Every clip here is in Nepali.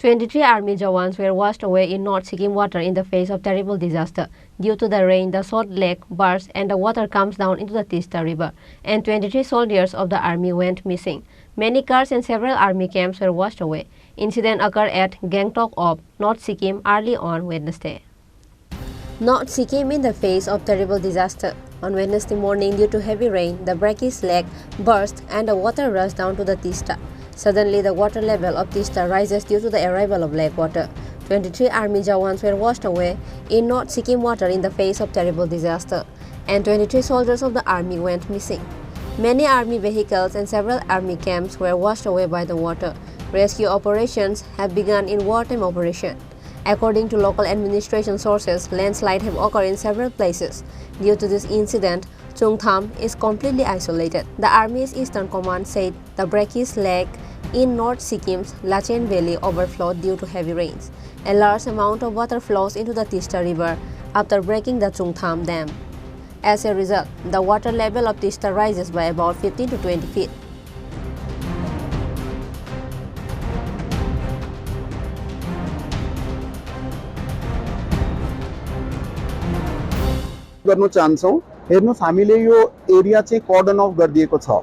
23 Army Jawans were washed away in North Sikkim water in the face of terrible disaster. Due to the rain, the salt lake burst and the water comes down into the Teesta River, and 23 soldiers of the army went missing. Many cars and several army camps were washed away. Incident occurred at Gangtok of North Sikkim early on Wednesday. North Sikkim in the face of terrible disaster. On Wednesday morning, due to heavy rain, the Brakis Lake burst and the water rushed down to the Teesta. Suddenly, the water level of Teesta rises due to the arrival of lake water. 23 Army Jawans were washed away in North Sikkim water in the face of terrible disaster, and 23 soldiers of the army went missing. Many army vehicles and several army camps were washed away by the water. Rescue operations have begun in wartime operation. According to local administration sources, landslides have occurred in several places. Due to this incident, Chungtham is completely isolated. The Army's Eastern Command said the Brakis Lake in North Sikkim's Lachen Valley overflowed due to heavy rains. A large amount of water flows into the Teesta River after breaking the Chungtham Dam. As a result, the water level of Teesta rises by about 15 to 20 feet. गर्न चाहन्छौं हेर्नुस् हामीले यो एरिया चाहिँ कर्डन अफ गरिदिएको छ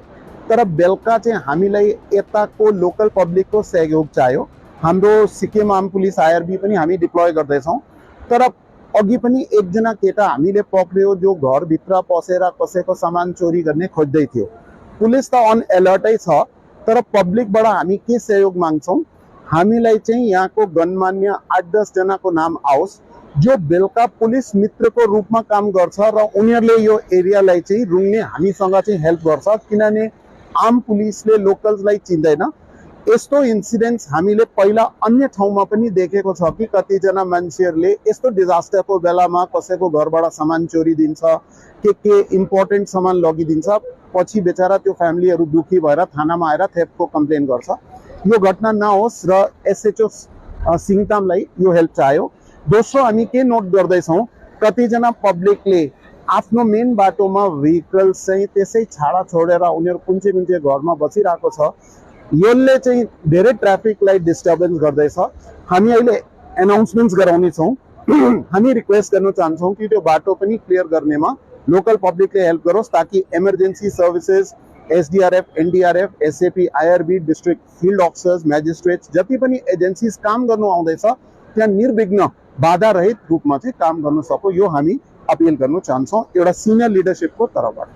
तर बेलका चाहिँ हामीलाई यताको लोकल पब्लिकको सहयोग चाहियो हाम्रो सिक्किम आर्म पुलिस आईआरबी पनि हामी डिप्लोय गर्दै छौं तर अघि पनि एकजना केटा हामीले पक्रियो जो घर भित्र पसेर कसैको सामान चोरी गर्ने खोज्दै थियो पुलिस त अन अलर्टै छ तर पब्लिकबाट हामी के सहयोग माग्छौं हामीलाई चाहिँ यहाँको गणमान्य 8-10 जनाको नाम आओस् जो बेलका पुलिस मित्रको रूपमा काम गर्छ र उनीहरुले यो एरियालाई चाहिँ रुङ्ने हामीसँग चाहिँ हेल्प गर्छ किनभने आर्म पुलिसले लोकल्सलाई चिन्दैन यस्तो इन्सिडेन्ट्स हामीले पहिला अन्य ठाउँमा पनि देखेको छ कि कति जना मान्छेहरुले यस्तो डिजास्टरको बेलामा कसैको घरबाट सामान चोरी दिन्छ के इम्पोर्टेन्ट सामान लगिदिन्छ पछि बेचारा त्यो फ्यामिलीहरु दुखी भएर थानामा आएर थेफ्टको कम्प्लेन गर्छ यो घटना नहोस् र एसएचओ सिङतामलाई यो हेल्प चाहियो दोस्रो हामी के नोट गर्दै छौं कति जना पब्लिकले आफ्नो मेन बाटोमा भेहिकल्स चाहिँ त्यसै छाडा छोडेर उनीहरु कुन चाहिँ घरमा बसिरहेको छ यसले चाहिँ धेरै ट्राफिकलाई डिस्टर्बेन्स गर्दैछ हामी अहिले अनाउन्समेन्ट्स गराउने छौं हामी रिक्वेस्ट गर्न चाहन्छौं कि त्यो बाटो पनि क्लियर गर्नेमा लोकल पब्लिकले हेल्प गरोस् ताकि emergency services SDRF NDRF SAP IRB district field officers magistrates जति पनि एजेन्सीज काम गर्नु आउँदैछ त्यहाँ निर्विघ्न बाधा रहित रूपमा चाहिँ काम गर्न सको यो हामी अपील गर्न चाहन्छौं एउटा सिनियर लिडरशिपको तर्फबाट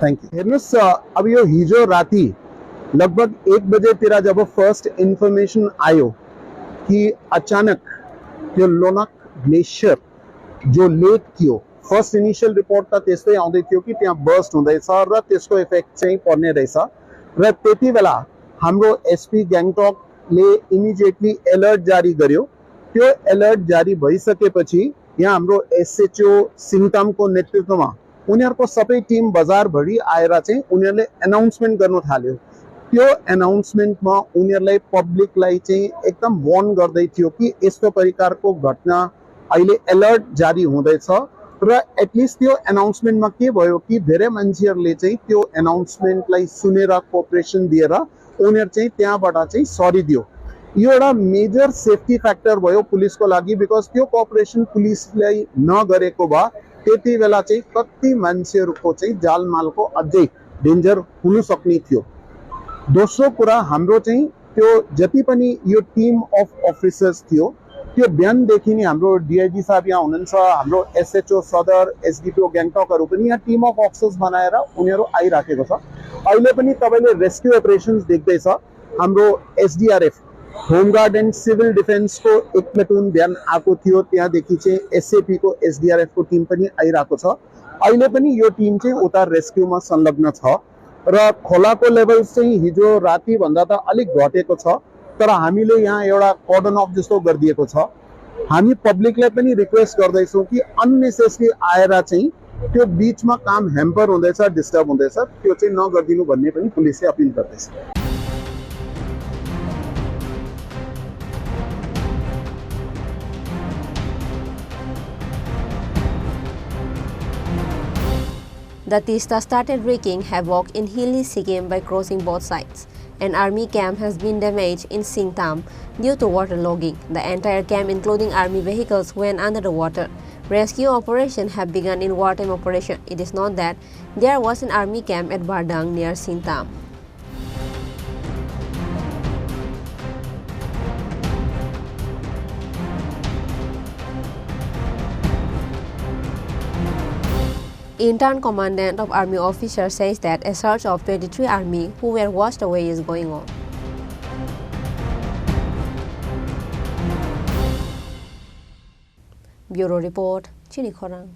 थ्यांक यू हेर्नुस् अब यो हिजो राति लगभग 1 बजेतिर जब फर्स्ट इन्फर्मेसन आयो कि अचानक त्यो लोनाक ग्लेशियर जो लेक थियो फर्स्ट इनिशियल रिपोर्ट त त्यस्तै आउँदै थियो कि त्यहाँ बर्स्ट हुँदैछ र त्यसको इफेक्ट चाहिँ पर्ने रहेछ र त्यतिबेला हाम्रो एसपी ग्याङटकले इमिडिएटली अलर्ट जारी गर्यो त्यो अलर्ट जारी भइसकेपछि यहाँ हाम्रो एसएचओ सिङतामको नेतृत्वमा उनीहरुको सबै टिम बजार भरि आएर चाहिँ उनीहरुले अनाउन्समेन्ट गर्न थाल्यो त्यो अनाउन्समेन्टमा उनीहरुलाई पब्लिकलाई चाहिँ एकदम वार्न गर्दै थियो कि यस्तो प्रकारको घटना अहिले अलर्ट जारी हुँदैछ र एटलिस्ट त्यो अनाउन्समेन्टमा के भयो कि धेरै मान्छेहरुले चाहिँ त्यो अनाउन्समेन्टलाई सुनेर कोअपरेसन दिएर उनीहरु चाहिँ त्यहाँबाट चाहिँ सरी दियो यो एउटा मेजर सेफ्टी फ्याक्टर भयो पुलिसको लागि बिकज त्यो कोअपरेसन पुलिसलाई नगरेको भए त्यति बेला चाहिँ कति मान्छेहरुको चाहिँ जालमालको अझै डेन्जर हुन सक्ने थियो दोस्रो कुरा हाम्रो चाहिँ त्यो जति पनि यो टिम अफ अफिसर्स थियो त्यो बिहानदेखि नै हाम्रो डीआईजी साहब यहाँ हुनुहुन्छ हाम्रो एसएचओ सदर एसडीपीओ ग्याङटकहरु पनि यहाँ टिम अफ अफिसर्स बनाएर उनीहरु आइराखेको छ अहिले पनि तपाईले रेस्क्यु अपरेशन्स देख्दैछ हाम्रो SDRF home guard and civil defence को एक प्लाटुन बिहान आएको थियो त्यहाँदेखि चाहिँ एसएपी को एसडीआरएफ को टिम पनि आइराको छ अहिले पनि यो टिम चाहिँ उता रेस्क्युमा संलग्न छ र खोलाको लेभल चाहिँ हिजो राति भन्दा त अलिक घटेको छ तर हामीले यहाँ एउटा कर्डन अफ जस्तो गरिदिएको छ हामी पब्लिकलाई पनि रिक्वेस्ट गर्दैछौं कि अननेसेसरी आएर चाहिँ त्यो बीचमा काम ह्याम्पर हुँदैछ डिस्टर्ब हुँदैछ त्यो चाहिँ नगर्दिनु भन्ने पनि पुलिसले अपील गर्दैछ The Teesta started wreaking havoc in hilly Sikkim by crossing both sides. An army camp has been damaged in Singtam due to waterlogging. The entire camp, including army vehicles, went under the water. Rescue operations have begun in wartime operation. It is known that there was an army camp at Bardang near Singtam. Intern commandant of army officers says that a search of 23 army who were washed away is going on. Bureau Report, Chini Khorang.